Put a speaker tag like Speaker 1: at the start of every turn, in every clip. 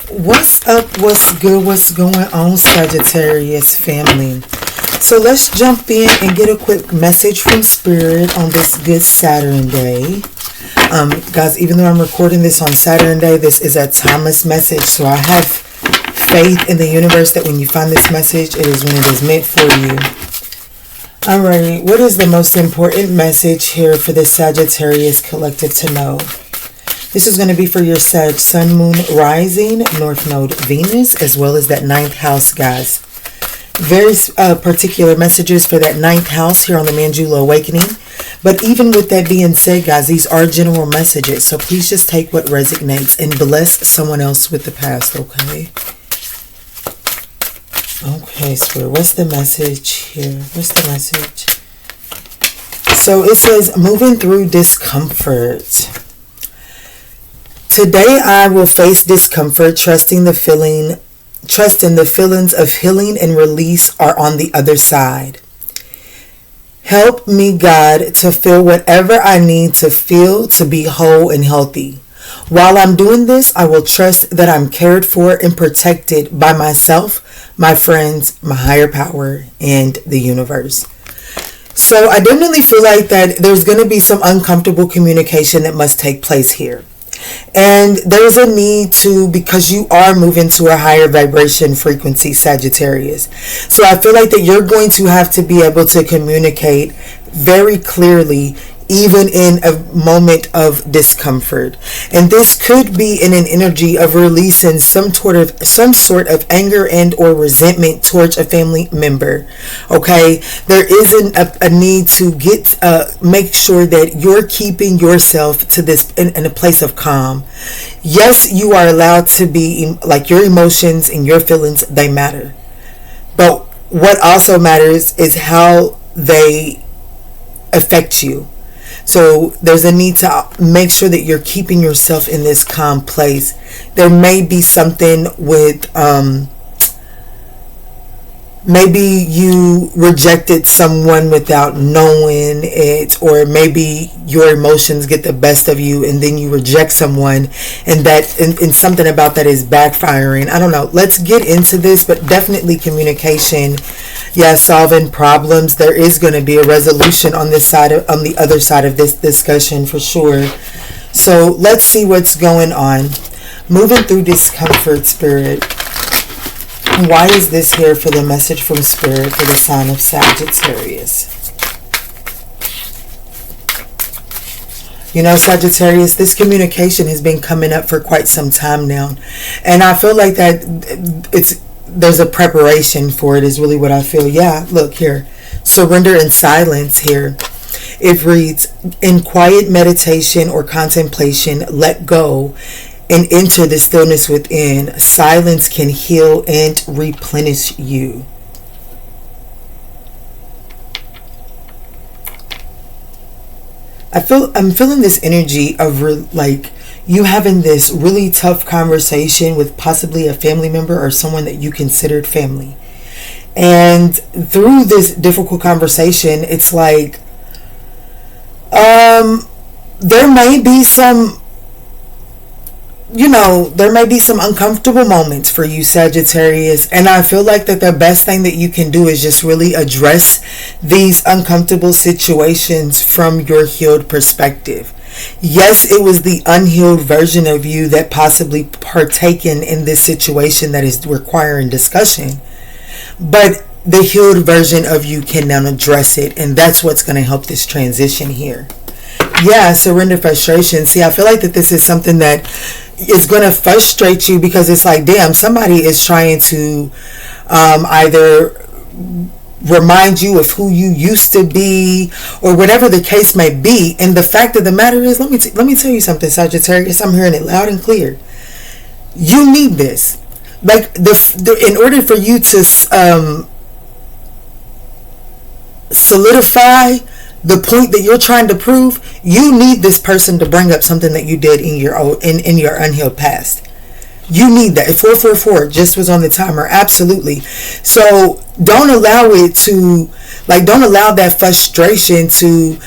Speaker 1: What's up? What's good? What's going on, Sagittarius family? So let's jump in and get a quick message from Spirit on this good Saturn day. Guys, even though I'm recording this on Saturn day, this is a timeless message. So I have faith in the universe that when you find this message, it is when it is meant for you. Alright, what is the most important message here for this Sagittarius collective to know? This is going to be for your Sag, Sun, Moon, Rising, North Node, Venus, as well as that 9th house, guys. Very particular messages for that 9th house here on the ManjulaAwakening. But even with that being said, guys, these are general messages. So please just take what resonates and bless someone else with the past, okay? Okay, Spirit, what's the message here? What's the message? So it says, moving through discomfort. Today I will face discomfort, trusting the feelings of healing and release are on the other side. Help me, God, to feel whatever I need to feel to be whole and healthy. While I'm doing this, I will trust that I'm cared for and protected by myself, my friends, my higher power, and the universe. So I definitely feel like that there's going to be some uncomfortable communication that must take place here. And there's a need to, because you are moving to a higher vibration frequency, Sagittarius. So I feel like that you're going to have to be able to communicate very clearly, even in a moment of discomfort. And this could be in an energy of releasing some sort of anger and or resentment towards a family member. Okay, there isn't a need to make sure that you're keeping yourself to this in a place of calm. Yes, you are allowed to be like, your emotions and your feelings, they matter. But what also matters is how they affect you. So there's a need to make sure that you're keeping yourself in this calm place. There may be something with, maybe you rejected someone without knowing it, or maybe your emotions get the best of you and then you reject someone, and that and something about that is backfiring. I don't know. Let's get into this, but definitely communication. Yeah, solving problems. There is going to be a resolution on the other side of this discussion for sure. So let's see what's going on. Moving through discomfort, Spirit. Why is this here for the message from Spirit for the sign of Sagittarius? You know, Sagittarius, this communication has been coming up for quite some time now. And I feel like that there's a preparation for it is really what I feel. Yeah, look here. Surrender and silence here. It reads, in quiet meditation or contemplation, let go and enter the stillness within. Silence can heal and replenish you. I'm feeling this energy of like you having this really tough conversation with possibly a family member or someone that you considered family. And through this difficult conversation, it's like there may be some uncomfortable moments for you, Sagittarius. And I feel like that the best thing that you can do is just really address these uncomfortable situations from your healed perspective. Yes, it was the unhealed version of you that possibly partaken in this situation that is requiring discussion. But the healed version of you can now address it. And that's what's going to help this transition here. Yeah, surrender frustration. See, I feel like that this is something that is going to frustrate you because it's like, damn, somebody is trying to either remind you of who you used to be or whatever the case may be. And the fact of the matter is, let me tell you something, Sagittarius. I'm hearing it loud and clear. You need this. Like in order for you to solidify the point that you're trying to prove, you need this person to bring up something that you did in your unhealed past. You need that. 444 just was on the timer. Absolutely. So don't allow it to, don't allow that frustration to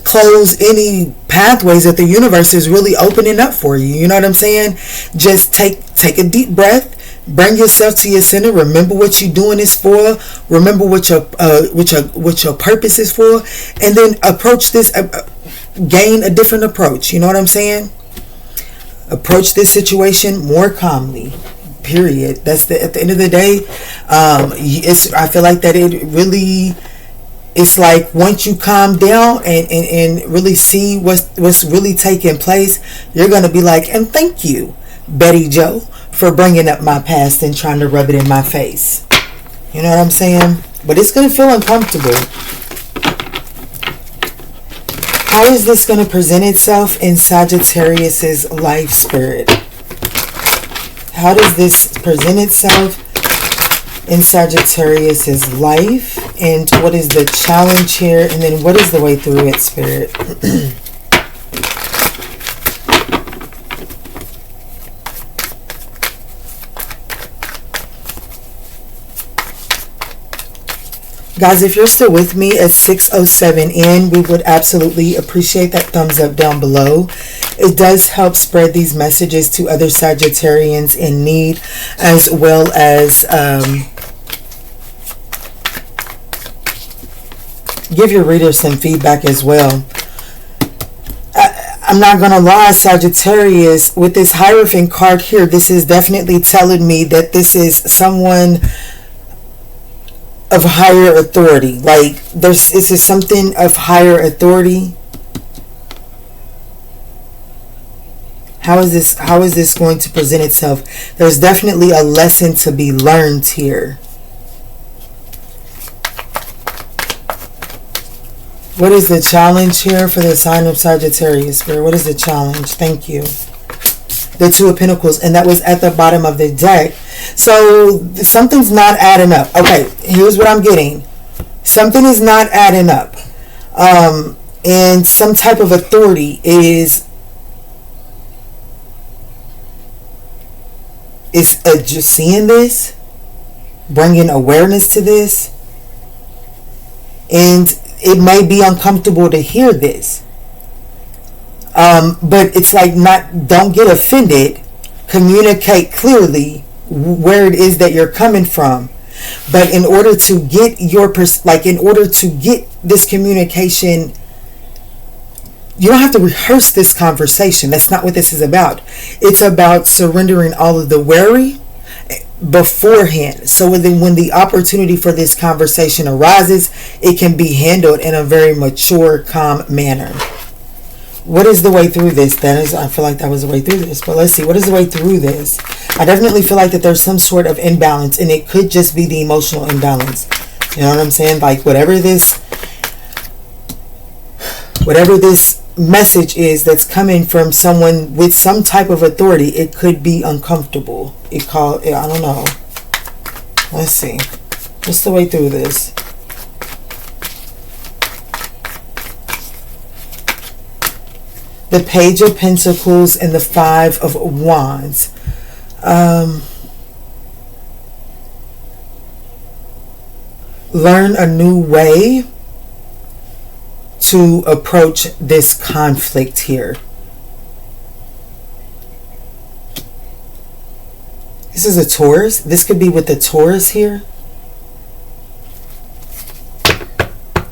Speaker 1: close any pathways that the universe is really opening up for you. You know what I'm saying? Just take a deep breath. Bring yourself to your center. Remember what you're doing this for. Remember what your purpose is for, and then approach this. Gain a different approach. You know what I'm saying? Approach this situation more calmly. Period. At the end of the day, I feel like that it really. It's like once you calm down and really see what's really taking place, you're gonna be like, and thank you, Betty Joe, for bringing up my past and trying to rub it in my face. You know what I'm saying? But it's going to feel uncomfortable. How is this going to present itself in Sagittarius's life, Spirit? How does this present itself in Sagittarius's life? And what is the challenge here? And then what is the way through it, Spirit? Guys, if you're still with me at 6:07 in, we would absolutely appreciate that thumbs up down below. It does help spread these messages to other Sagittarians in need, as well as give your reader some feedback as well. I'm not going to lie, Sagittarius, with this Hierophant card here, this is definitely telling me that this is someone of higher authority. Like this is something of higher authority. How is this going to present itself? There's definitely a lesson to be learned here. What is the challenge here for the sign of Sagittarius? What is the challenge? Thank you. The Two of Pentacles, and that was at the bottom of the deck. So something's not adding up. Okay, here's what I'm getting. Something is not adding up. And some type of authority is just seeing this, bringing awareness to this, and it may be uncomfortable to hear this. But it's like, don't get offended. Communicate clearly where it is that you're coming from. But in order to get in order to get this communication, you don't have to rehearse this conversation. That's not what this is about. It's about surrendering all of the worry beforehand. So then when the opportunity for this conversation arises, it can be handled in a very mature, calm manner. What is the way through this? I feel like that was the way through this. But let's see. What is the way through this? I definitely feel like that there's some sort of imbalance. And it could just be the emotional imbalance. You know what I'm saying? Like whatever this message is that's coming from someone with some type of authority, it could be uncomfortable. I don't know. Let's see. What's the way through this? The Page of Pentacles and the Five of Wands. Learn a new way to approach this conflict here. This is a Taurus. This could be with the Taurus here.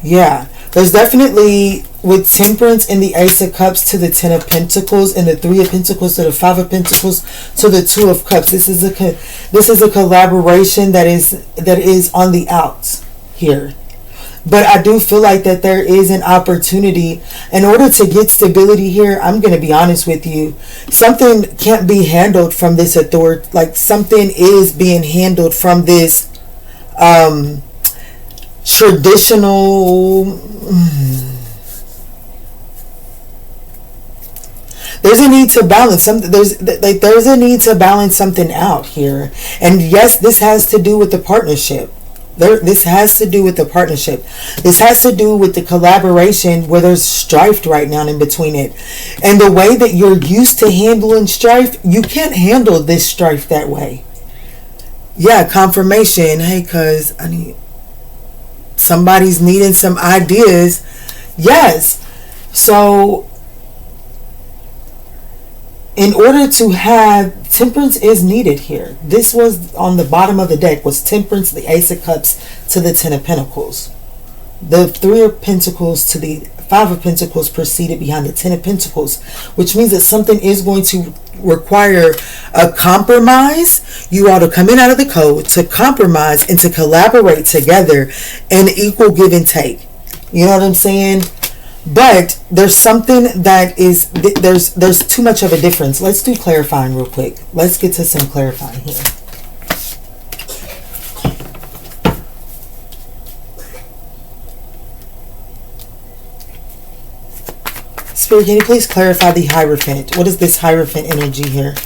Speaker 1: Yeah. There's definitely, with Temperance and the Ace of Cups to the Ten of Pentacles and the Three of Pentacles to the Five of Pentacles to the Two of Cups. This is a collaboration that is on the outs here. But I do feel like that there is an opportunity. In order to get stability here, I'm going to be honest with you. Something can't be handled from this authority. Like something is being handled from this traditional. There's a need to balance something. There's a need to balance something out here. And yes, this has to do with the partnership. This has to do with the partnership. This has to do with the collaboration where there's strife right now in between it. And the way that you're used to handling strife, you can't handle this strife that way. Yeah, confirmation. Hey, cuz somebody's needing some ideas. Yes. So in order to have temperance is needed here. This was on the bottom of the deck, was temperance, the Ace of Cups to the Ten of Pentacles. The Three of Pentacles to the Five of Pentacles proceeded behind the Ten of Pentacles, which means that something is going to require a compromise. You ought to come in out of the code to compromise and to collaborate together in equal give and take. You know what I'm saying? But there's something that is, there's too much of a difference. Let's do clarifying real quick. Let's get to some clarifying here. Spirit, can you please clarify the Hierophant? What is this Hierophant energy here?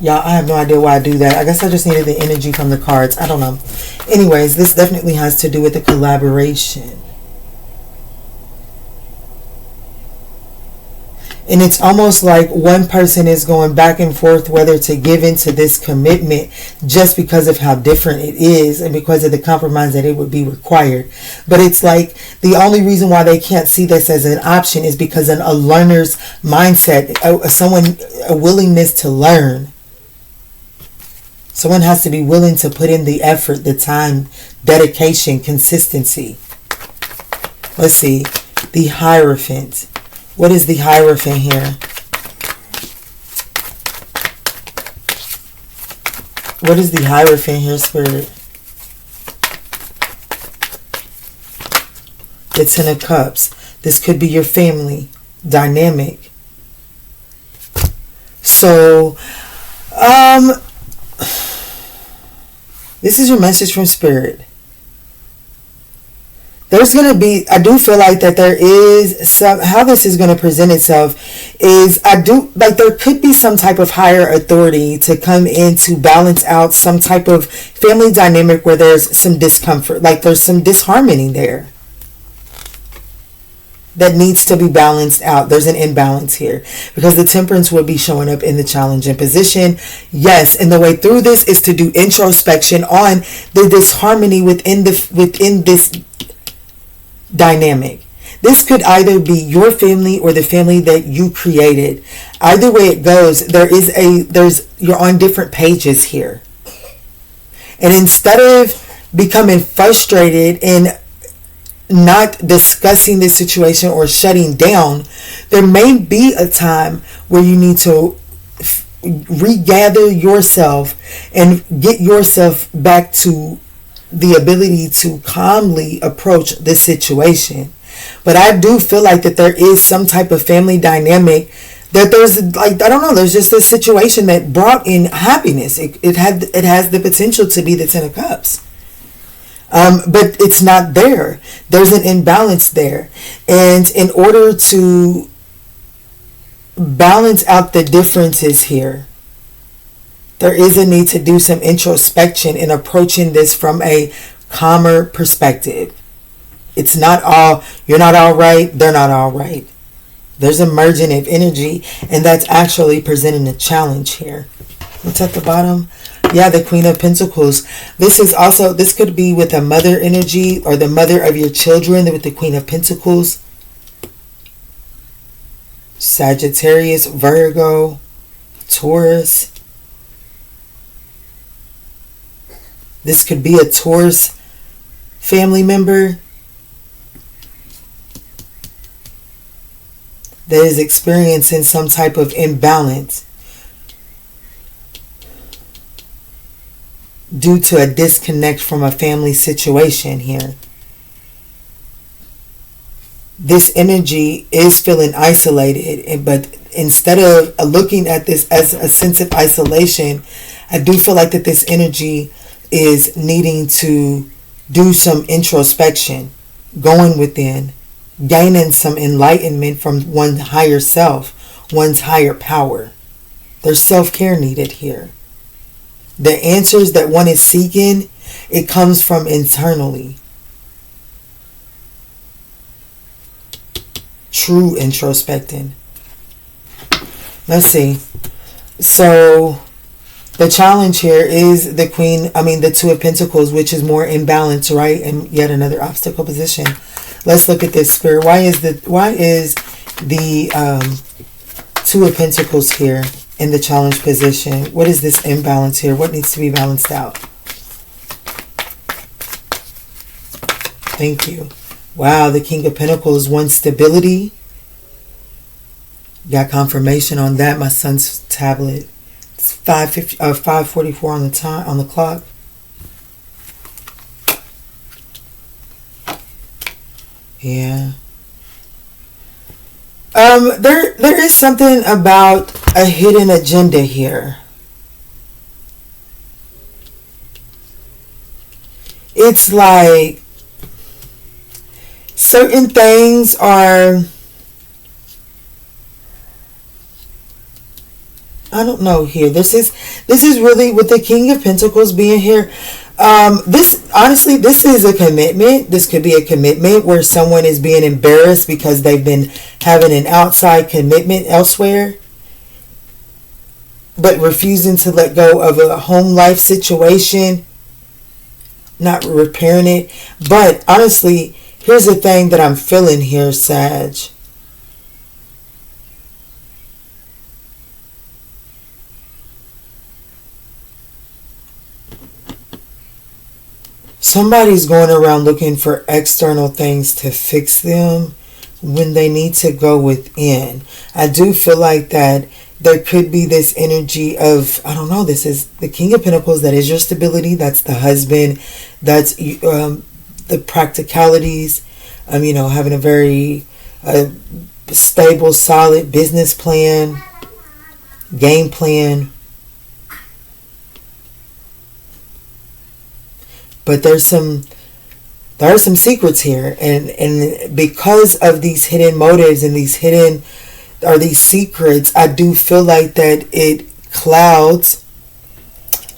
Speaker 1: Y'all, I have no idea why I do that. I guess I just needed the energy from the cards. I don't know. Anyways, this definitely has to do with the collaboration. And it's almost like one person is going back and forth whether to give into this commitment just because of how different it is and because of the compromise that it would be required. But it's like the only reason why they can't see this as an option is because of a learner's mindset, a willingness to learn. Someone has to be willing to put in the effort, the time, dedication, consistency. Let's see. The Hierophant. What is the Hierophant here? What is the Hierophant here, Spirit? The Ten of Cups. This could be your family dynamic. So, this is your message from Spirit. There's going to be, I do feel like that there is some, how this is going to present itself is, I do, like there could be some type of higher authority to come in to balance out some type of family dynamic where there's some discomfort, like there's some disharmony there that needs to be balanced out. There's an imbalance here because the Temperance will be showing up in the challenging position. Yes, and the way through this is to do introspection on the disharmony within this dynamic. This could either be your family or the family that you created. Either way it goes, you're on different pages here. And instead of becoming frustrated and not discussing this situation or shutting down, there may be a time where you need to regather yourself and get yourself back to the ability to calmly approach this situation. But I do feel like that there is some type of family dynamic that there's like, I don't know, there's just a situation that brought in happiness. It has the potential to be the Ten of Cups. But it's not there. There's an imbalance there. And in order to balance out the differences here, there is a need to do some introspection in approaching this from a calmer perspective. It's not all, you're not all right, they're not all right. There's a merging of energy, and that's actually presenting a challenge here. What's at the bottom? Yeah, the Queen of Pentacles. This could be with a mother energy or the mother of your children with the Queen of Pentacles. Sagittarius, Virgo, Taurus. This could be a Taurus family member that is experiencing some type of imbalance due to a disconnect from a family situation here. This energy is feeling isolated, but instead of looking at this as a sense of isolation, I do feel like that this energy is needing to do some introspection, going within, gaining some enlightenment from one's higher self, one's higher power. There's self-care needed here. The answers that one is seeking, it comes from internally. True introspecting. Let's see. So, The challenge here is the Queen, the Two of Pentacles, which is more imbalanced, right? And yet another obstacle position. Let's look at this, Spirit. Why is the Two of Pentacles here in the challenge position? What is this imbalance here? What needs to be balanced out? Thank you. Wow, the King of Pentacles wants stability. Got confirmation on that. My son's tablet. It's 5:44 on the clock. Yeah. There is something about a hidden agenda here. It's like certain things are, I don't know here. This is really with the King of Pentacles being here. This is a commitment. This could be a commitment where someone is being embarrassed because they've been having an outside commitment elsewhere, but refusing to let go of a home life situation, not repairing it. But honestly, here's the thing that I'm feeling here, Sag. Somebody's going around looking for external things to fix them when they need to go within. I do feel like that there could be this energy of, I don't know, this is the King of Pentacles. That is your stability. That's the husband. That's the practicalities. Having a very stable, solid business plan, game plan. But there are some secrets here, and because of these hidden motives and these secrets, I do feel like that it clouds,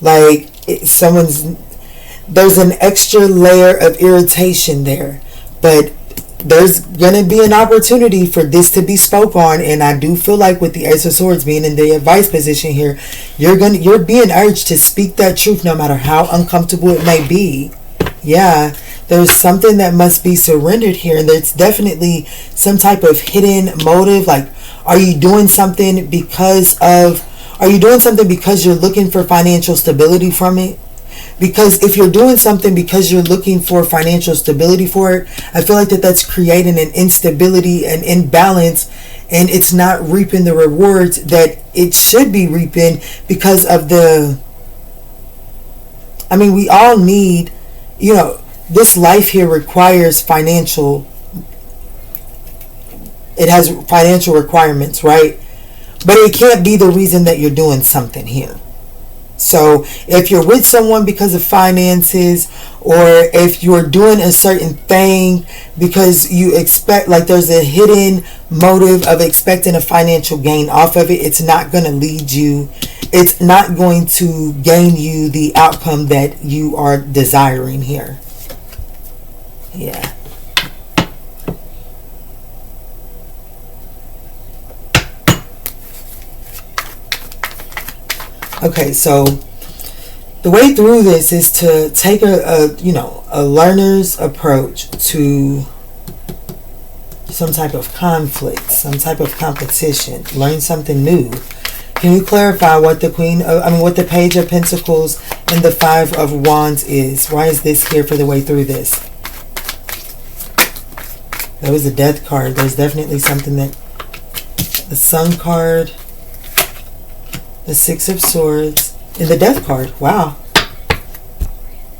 Speaker 1: like there's an extra layer of irritation there, but there's gonna be an opportunity for this to be spoke on. And I do feel like with the Ace of Swords being in the advice position here, you're being urged to speak that truth no matter how uncomfortable it may be. Yeah, there's something that must be surrendered here, and there's definitely some type of hidden motive. Like, are you doing something because you're looking for financial stability from it? Because if you're doing something because you're looking for financial stability for it, I feel like that's creating an instability and imbalance, and it's not reaping the rewards that it should be reaping because of we all need, this life here requires it has financial requirements, right? But it can't be the reason that you're doing something here. So if you're with someone because of finances, or if you're doing a certain thing because you expect, like there's a hidden motive of expecting a financial gain off of it, it's not going to lead you. It's not going to gain you the outcome that you are desiring here. Yeah. Okay, so the way through this is to take a learner's approach to some type of conflict, some type of competition, learn something new. Can you clarify what what the Page of Pentacles and the Five of Wands is? Why is this here for the way through this? That was the Death card. There's definitely something that the Sun card, the Six of Swords, and the Death card. Wow.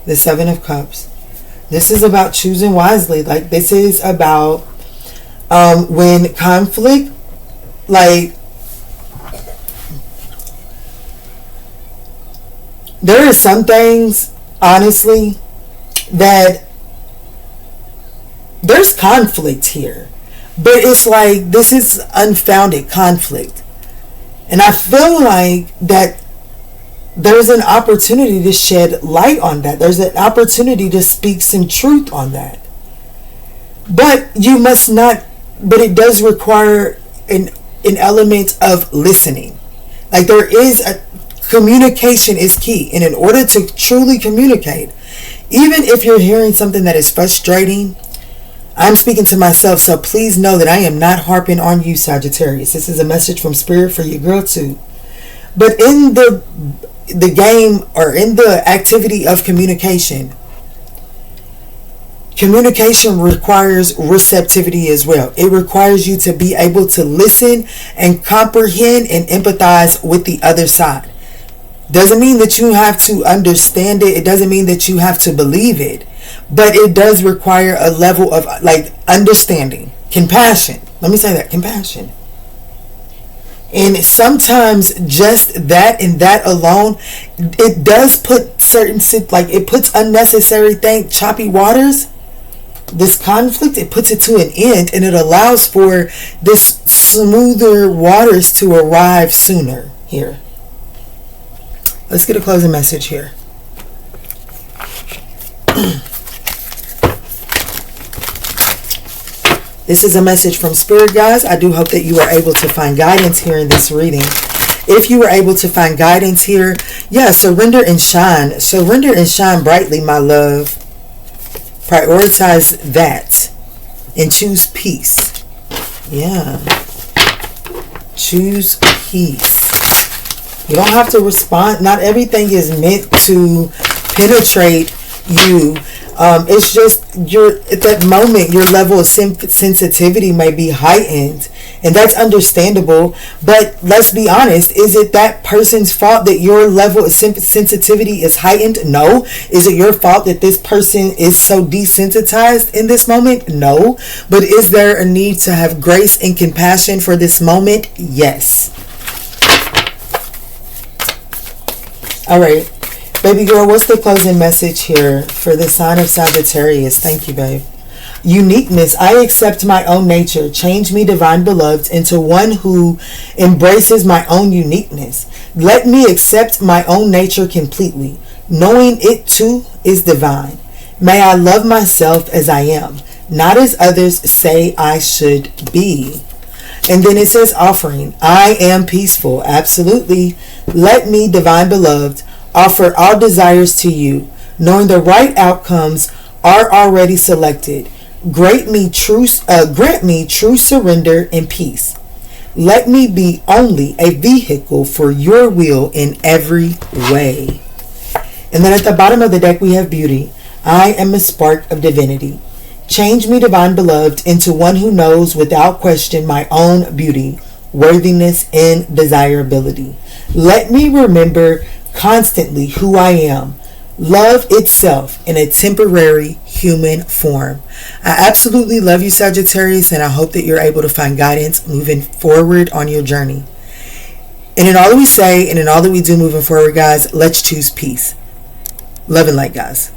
Speaker 1: The Seven of Cups. This is about choosing wisely. Like, this is about when conflict, like, there are some things, honestly, that there's conflict here. But it's like, this is unfounded conflict. And I feel like that there's an opportunity to shed light on that. There's an opportunity to speak some truth on that. But you must not, but it does require an element of listening. Like, there is a Communication is key. And in order to truly communicate, even if you're hearing something that is frustrating, I'm speaking to myself, so please know that I am not harping on you, Sagittarius. This is a message from Spirit for your girl too. But in the game, or in the activity of communication, communication requires receptivity as well. It requires you to be able to listen and comprehend and empathize with the other side. Doesn't mean that you have to understand it. It doesn't mean that you have to believe it. But it does require a level of understanding, compassion. Let me say that, compassion. And sometimes just that and that alone, it does put it puts unnecessary choppy waters. This conflict, it puts it to an end, and it allows for this smoother waters to arrive sooner here. Let's get a closing message here. This is a message from Spirit, guys. I do hope that you are able to find guidance here in this reading. If you were able to find guidance here, surrender and shine. Surrender and shine brightly, my love. Prioritize that and choose peace. Yeah. Choose peace. You don't have to respond. Not everything is meant to penetrate you. It's just at that moment, your level of sensitivity may be heightened, and that's understandable. But let's be honest, is it that person's fault that your level of sensitivity is heightened? No. Is it your fault that this person is so desensitized in this moment? No. But is there a need to have grace and compassion for this moment? Yes. All right. Baby girl, what's the closing message here for the sign of Sagittarius? Thank you, babe. Uniqueness. I accept my own nature. Change me, divine beloved, into one who embraces my own uniqueness. Let me accept my own nature completely, knowing it too is divine. May I love myself as I am, not as others say I should be. And then it says offering. I am peaceful. Absolutely. Let me, divine beloved, offer all desires to you, knowing the right outcomes are already selected. Grant me true surrender and peace. Let me be only a vehicle for your will in every way. And then at the bottom of the deck we have beauty. I am a spark of divinity. Change me, divine beloved, into one who knows without question my own beauty, worthiness, and desirability. Let me remember constantly who I am, love itself in a temporary human form. I absolutely love you, Sagittarius, and I hope that you're able to find guidance moving forward on your journey. And in all that we say and in all that we do moving forward, guys, let's choose peace. Love and light, guys.